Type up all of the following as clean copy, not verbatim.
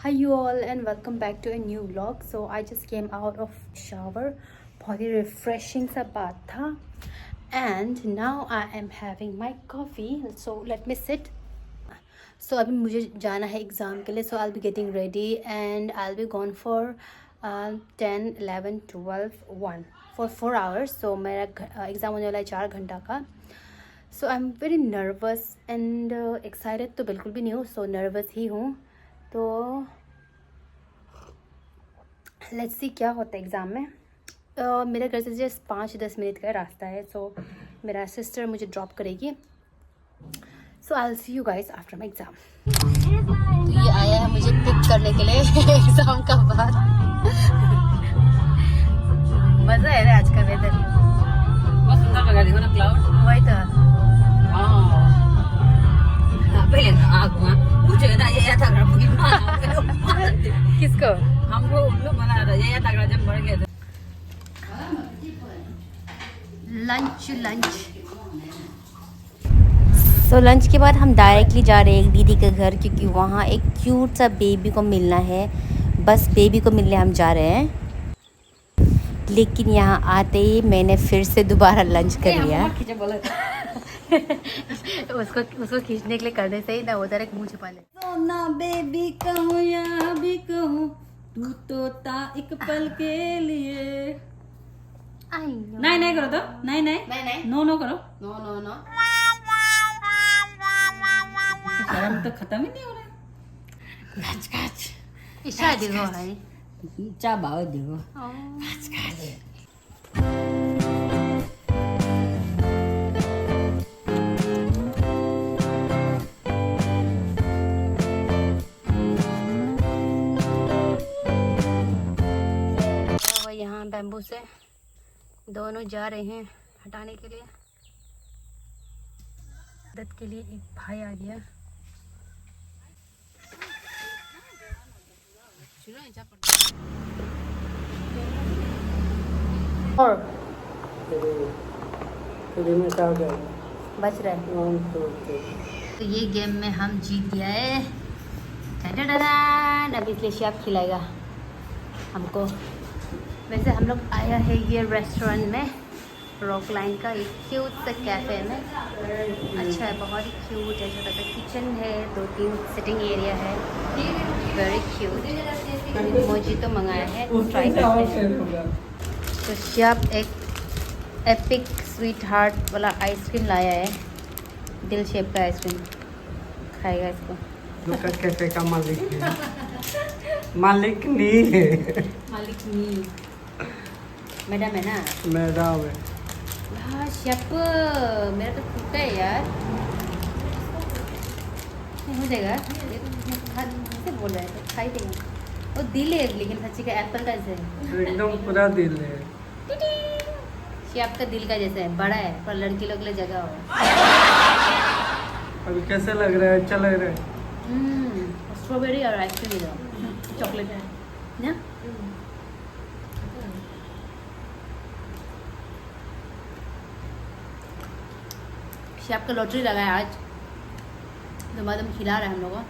Hi you all and welcome back to a new vlog. So I just came out of shower. बहुत ही refreshing सा बात था and now I am having my coffee. So let me sit. So अभी मुझे जाना है exam के लिए. So I'll be getting ready and I'll be gone for 10, 11, 12, 1 for 4 hours. So मेरा एग्ज़ाम होने वाला है 4 घंटा का. So I'm very nervous and excited तो बिल्कुल भी नहीं हूँ. So nervous ही हूँ. तो लेट्स सी क्या होता है एग्ज़ाम में. मेरे घर से जस्ट 5-10 मिनट का रास्ता है. सो मेरा सिस्टर मुझे ड्रॉप करेगी. So I will see you guys after my exam. तो ये आया है मुझे पिक करने के लिए एग्ज़ाम का बाद. मज़ा है ना आज का वेदर. बहुत सुंदर लगा देखो ना क्लाउड. वही तो पहले आग मुझे ना ये था किसको हमको हम लोग बना रहा ये तगड़ा जब मर गया था. लंच सो लंच के बाद हम डायरेक्टली जा रहे हैं एक दीदी के घर क्योंकि वहाँ एक क्यूट सा बेबी को मिलना है. बस बेबी को मिलने हम जा रहे हैं. लेकिन यहाँ आते ही मैंने फिर से दोबारा लंच कर लिया. उसको खींचने के लिए करने से ही ना उधर एक मुँह छुपा ले. सोना बेबी कहूँ या भी कहूँ तू तो ता एक पल के लिए. नहीं नहीं करो तो नहीं नहीं नो नो करो. नो नो नो शर्म तो खत्म ही नहीं हो रहा. काच काच इशा देखो भाई चा बाव देखो. यहाँ बैम्बू से दोनों जा रहे हैं हटाने के लिए. मदद के लिए एक भाई आ गया. और बच रहा है. तो ये गेम में हम जीत गया है. अब इसलिए शेफ खिलाएगा हमको. वैसे हम लोग आया है ये रेस्टोरेंट में रॉक लाइन का एक क्यूट सा कैफ़े में. अच्छा है, बहुत ही क्यूट है. छोटा सा किचन है, 2-3 सिटिंग एरिया है. Very cute. मोजी तो मंगाया है, ट्राई करते हैं. तो शेफ एक एपिक स्वीट हार्ट वाला आइसक्रीम लाया है. दिल शेप का आइसक्रीम खाएगा इसको. कैफे का मालिक है. मालिक नहीं है. मालिक नहीं मैडम है ना. मैडम है. हाँ शेफ मेरा तो फूका है यार. नहीं हो जाएगा. ये तो कैसे बोल रहा है तो खाई देंगे. वो दिल है लेकिन सच्ची का एप्पल का जैसे है. एकदम पूरा दिल है. शेफ का दिल का जैसा है. बड़ा है पर लड़की लोग के लिए जगह हो. अभी कैसे लग रहा है? अच्छा लग रहा है. स्ट्रॉबेरी और आइसक्रीम दो. चॉकलेट है ना. शेफ का लॉटरी लगा है आज. तो मैडम खिला रहे हैं हम लोगों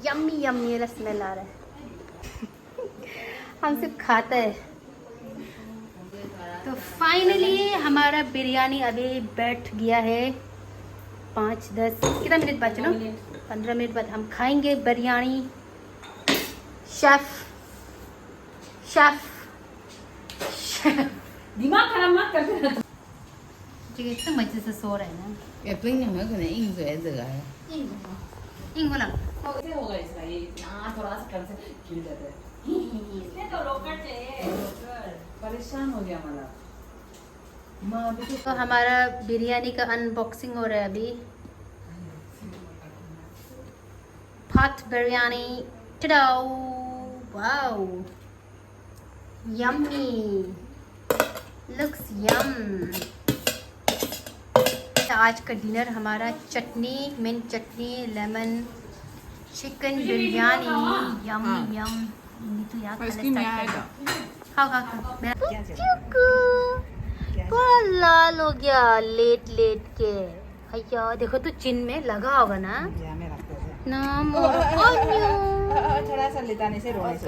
यम्मी यम्मी स्मेल आ रहा है. हम सिर्फ खाते हैं. तो फाइनली हमारा बिरयानी अभी बैठ गया है. 5-10 कितना मिनट बाद चलो 15 मिनट बाद हम खाएंगे बिरयानी. शेफ दिमाग खराब मत कर. इतना मजे से सो रहे हैं ना. 也不一定有可能硬嘴这个है. इंग बोला कैसे होगा इसका ये थोड़ा सा कर से खिल जाता है. इसने तो रोकट है. परेशान हो गया मला. मां अभी तो हमारा बिरयानी का अनबॉक्सिंग हो रहा है अभी. Hot biryani. Tada wow yummy looks yum. आज का डिनर हमारा chutney, mint chutney, lemon, chicken biryani. Yum yum. तो याद आइसक्रीम में आएगा. खाओ खाओ खाओ. साल हो गया लेट लेट के। भैया देखो तो चिन में लगा होगा ना ना थोड़ा सा लेताने से रोने से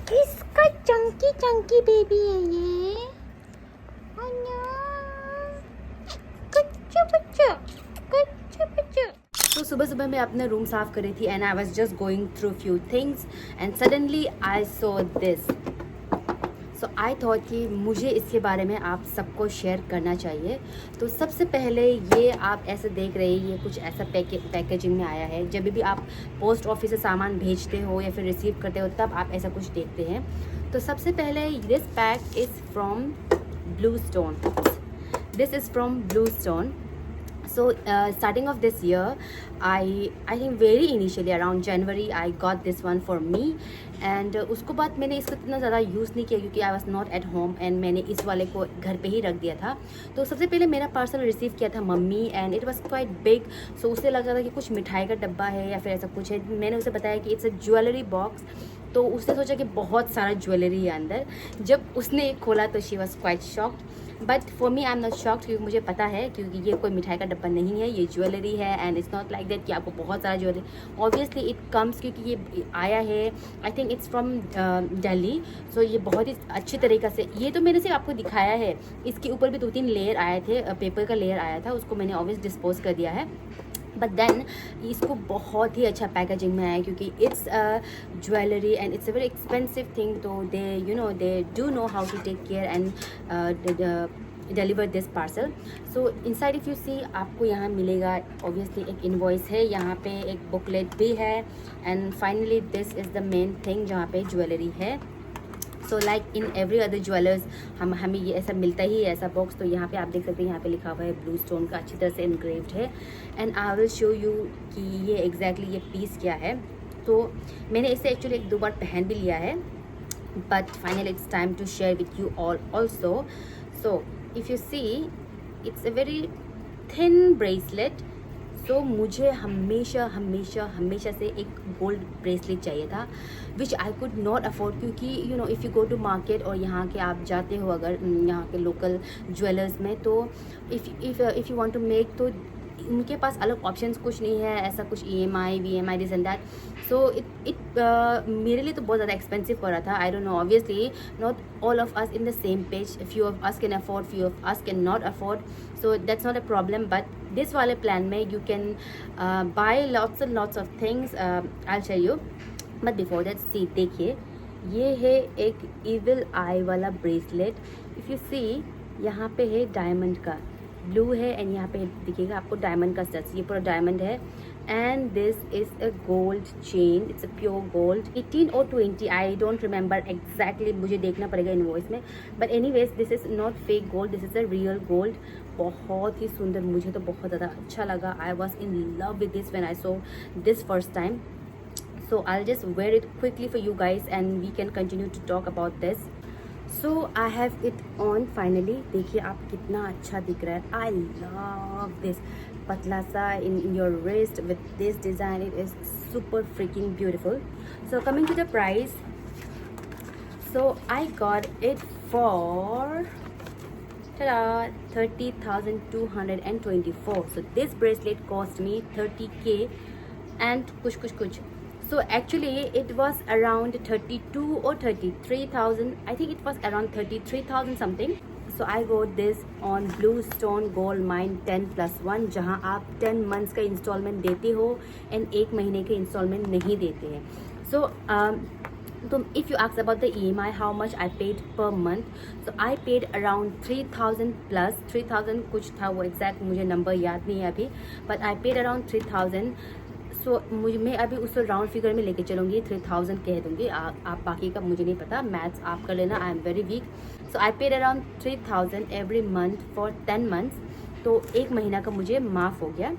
किसका चंकी चंकी बेबी है ये? तो सुबह सुबह मैं अपना रूम साफ कर रही थी and I was just going through few things and suddenly I saw this. So I thought कि मुझे इसके बारे में आप सबको शेयर करना चाहिए। तो सबसे पहले ये आप ऐसे देख रहे हैं, ये कुछ ऐसा पैकेजिंग में आया है। जब भी आप पोस्ट ऑफिस से सामान भेजते हो या फिर रिसीव करते हो तब आप ऐसा कुछ देखते हैं। तो सबसे पहले this pack is from blue stone. This is from blue stone. So starting of this year, I think very initially around January I got this one for me and उसको बाद मैंने इसको इतना ज़्यादा यूज़ नहीं किया क्योंकि I was not at home and मैंने इस वाले को घर पे ही रख दिया था। तो सबसे पहले मेरा पार्सल रिसीव किया था mummy and it was quite big, so उसे लग रहा था कि कुछ मिठाई का डब्बा है या फिर ऐसा कुछ है। मैंने उसे बताया कि इट्स अ ज्वेलरी बॉक्स, तो उसने सोचा कि बहुत सारा ज्वेलरी है अंदर। जब उसने खोला तो she was quite shocked, but for me I am not shocked क्योंकि मुझे पता है क्योंकि ये कोई मिठाई का डब्बा नहीं है, ये ज्वेलरी है and it's not like that कि आपको बहुत सारा ज्वेलरी। ऑब्वियसली इट कम्स क्योंकि ये आया है, I think it's from Delhi. So ये बहुत ही अच्छी तरीक़े से, ये तो मैंने सिर्फ आपको दिखाया है, इसके ऊपर भी 2-3 लेयर आए थे, पेपर का लेयर आया था, उसको मैंने ऑब्वियस डिस्पोज कर दिया है। बट देन इसको बहुत ही अच्छा पैकेजिंग में आया क्योंकि it's jewellery and it's a very expensive thing. तो they do know how to take care and deliver this parcel. So inside if you see आपको यहाँ मिलेगा ऑब्वियसली एक इनवॉइस है, यहाँ पे एक बुकलेट भी है and finally this is the main thing जहाँ पे ज्वेलरी है। So like in every other jewellers हमें ये ऐसा मिलता ही है ऐसा बॉक्स। तो यहाँ पे आप देख सकते हैं, यहाँ पे लिखा हुआ है ब्लू स्टोन का, अच्छी तरह से इनग्रेव्ड है and I will show you कि ये एग्जैक्टली ये पीस क्या है। तो मैंने इसे एक्चुअली 1-2 बार पहन भी लिया है, but finally it's time to share with you all also. So if you see it's a very thin bracelet. तो मुझे हमेशा से एक गोल्ड ब्रेसलेट चाहिए था which I could not afford क्योंकि if you go to market और यहाँ के आप जाते हो अगर यहाँ के लोकल ज्वेलर्स में, तो if you want to make, तो उनके पास अलग ऑप्शंस कुछ नहीं है, ऐसा कुछ EMI VMI this and that. So it मेरे लिए तो बहुत ज़्यादा एक्सपेंसिव हो रहा था। I don't know, obviously not all of us in the same page, few of us can afford, few of us can not afford, so that's not a problem. But this वाले plan में you can buy lots and lots of things, I show you. But before that see देखिए, ये है एक evil आई वाला bracelet. If you सी यहाँ पे है डायमंड का, ब्लू है एंड यहाँ पे दिखेगा आपको डायमंड का स्टड्स, ये पूरा डायमंड है and this is a gold chain, it's a pure gold, 18 और 20, आई डोंट रिमेंबर एग्जैक्टली, मुझे देखना पड़ेगा इनवॉइस में। But anyways this is not fake gold, this is a real gold. बहुत ही सुंदर, मुझे तो बहुत ज़्यादा अच्छा लगा। I was in love with this when I saw this first time. So I'll just wear it quickly for you guys and we can continue to talk about this. So I have it on finally. देखिए आप कितना अच्छा दिख रहा है। I love this पतला सा in your wrist with this design. It is super freaking beautiful. So coming to the price, so I got it for ta-da, 30,224. So this bracelet cost me 30K and kuch. So actually it was around 32 or 33,000. I think it was around 33,000 something. So I got this on Blue Stone Gold Mine 10+1, जहाँ आप 10 months का instalment देते हो and 1 महीने के instalment नहीं देते हैं। So तो if you ask about the EMI, how much I paid per month, so I paid around 3,000 plus 3,000 कुछ था, वो एग्जैक्ट मुझे नंबर याद नहीं है अभी, but I paid around 3,000. सो मैं अभी उस राउंड फिगर में लेके चलूँगी, 3,000 कह दूँगी। आप बाकी का मुझे नहीं पता, मैथ्स आप कर लेना, I am very weak. So I paid around 3,000 every month for 10 months, तो 1 महीना का मुझे माफ़ हो गया।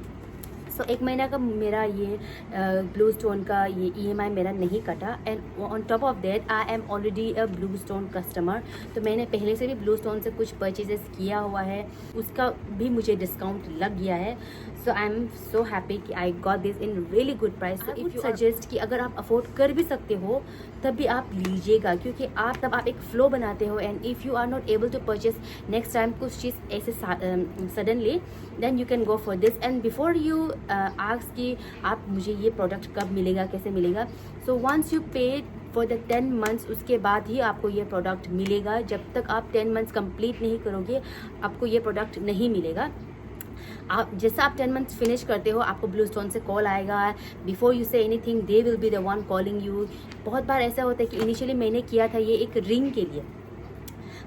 सो एक महीना का मेरा ये ब्लू स्टोन का ये EMI मेरा नहीं कटा। And on top of that I am already a blue stone customer. तो मैंने पहले से भी ब्लू स्टोन से कुछ परचेजेस किया हुआ है, उसका भी मुझे डिस्काउंट लग गया है। सो आई एम सो हैप्पी कि I got this in really good price. So if you suggest कि अगर आप अफोर्ड कर भी सकते हो तब भी आप लीजिएगा, क्योंकि तब आप एक फ्लो बनाते हो। And if you are not able to purchase next time कुछ चीज़ ऐसे suddenly, then you can go for this. And before you ask कि आप मुझे ये प्रोडक्ट कब मिलेगा, कैसे मिलेगा, so once you pay for the 10 months, उसके बाद ही आपको ये प्रोडक्ट मिलेगा। जब तक आप 10 मंथ्स कंप्लीट नहीं करोगे आपको ये प्रोडक्ट नहीं मिलेगा। आप जैसा आप 10 मंथ्स फिनिश करते हो आपको ब्लू स्टोन से कॉल आएगा। Before you say anything they will be the one calling you. बहुत बार ऐसा होता है कि इनिशियली मैंने किया था ये एक रिंग के लिए,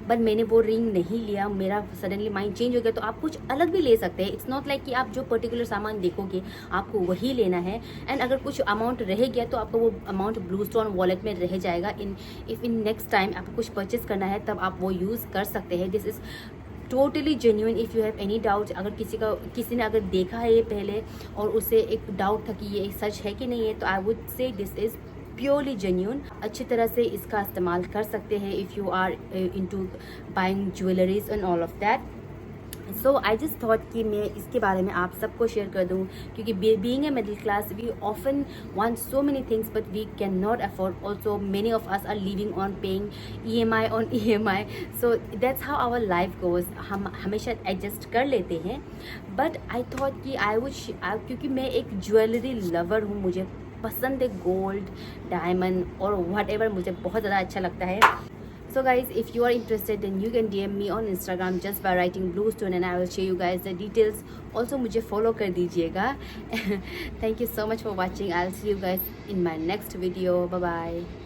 बट मैंने वो रिंग नहीं लिया, मेरा सडनली माइंड चेंज हो गया। तो आप कुछ अलग भी ले सकते हैं। इट्स नॉट लाइक कि आप जो पर्टिकुलर सामान देखोगे आपको वही लेना है। एंड अगर कुछ अमाउंट रह गया तो आपको वो अमाउंट ब्लू स्टोन वॉलेट में रह जाएगा। इन नेक्स्ट टाइम आपको कुछ परचेज करना है तब आप वो यूज़ कर सकते हैं। This is totally genuine. If you have any doubt, अगर किसी ने अगर देखा है ये पहले और उसे एक डाउट था कि ये सच है कि नहीं है, तो I would say this is purely genuine. अच्छी तरह से इसका इस्तेमाल कर सकते हैं if you are into buying jewelleries and all of that. So I just thought कि मैं इसके बारे में आप सबको शेयर कर दूँ, क्योंकि being a middle class we often want so many things but we can not afford. Also many of us are living on paying EMI on EMI। So that's how our life goes. हम हमेशा adjust कर लेते हैं। But I thought कि क्योंकि मैं एक jewellery lover हूँ, मुझे पसंद है गोल्ड, डायमंड और वट एवर, मुझे बहुत ज़्यादा अच्छा लगता है। So guys, if you are interested then you can DM me on Instagram just by writing blue stone and I will share you guys the details. Also मुझे follow कर दीजिएगा। Thank you so much for watching. I'll see you guys in my next video. Bye bye.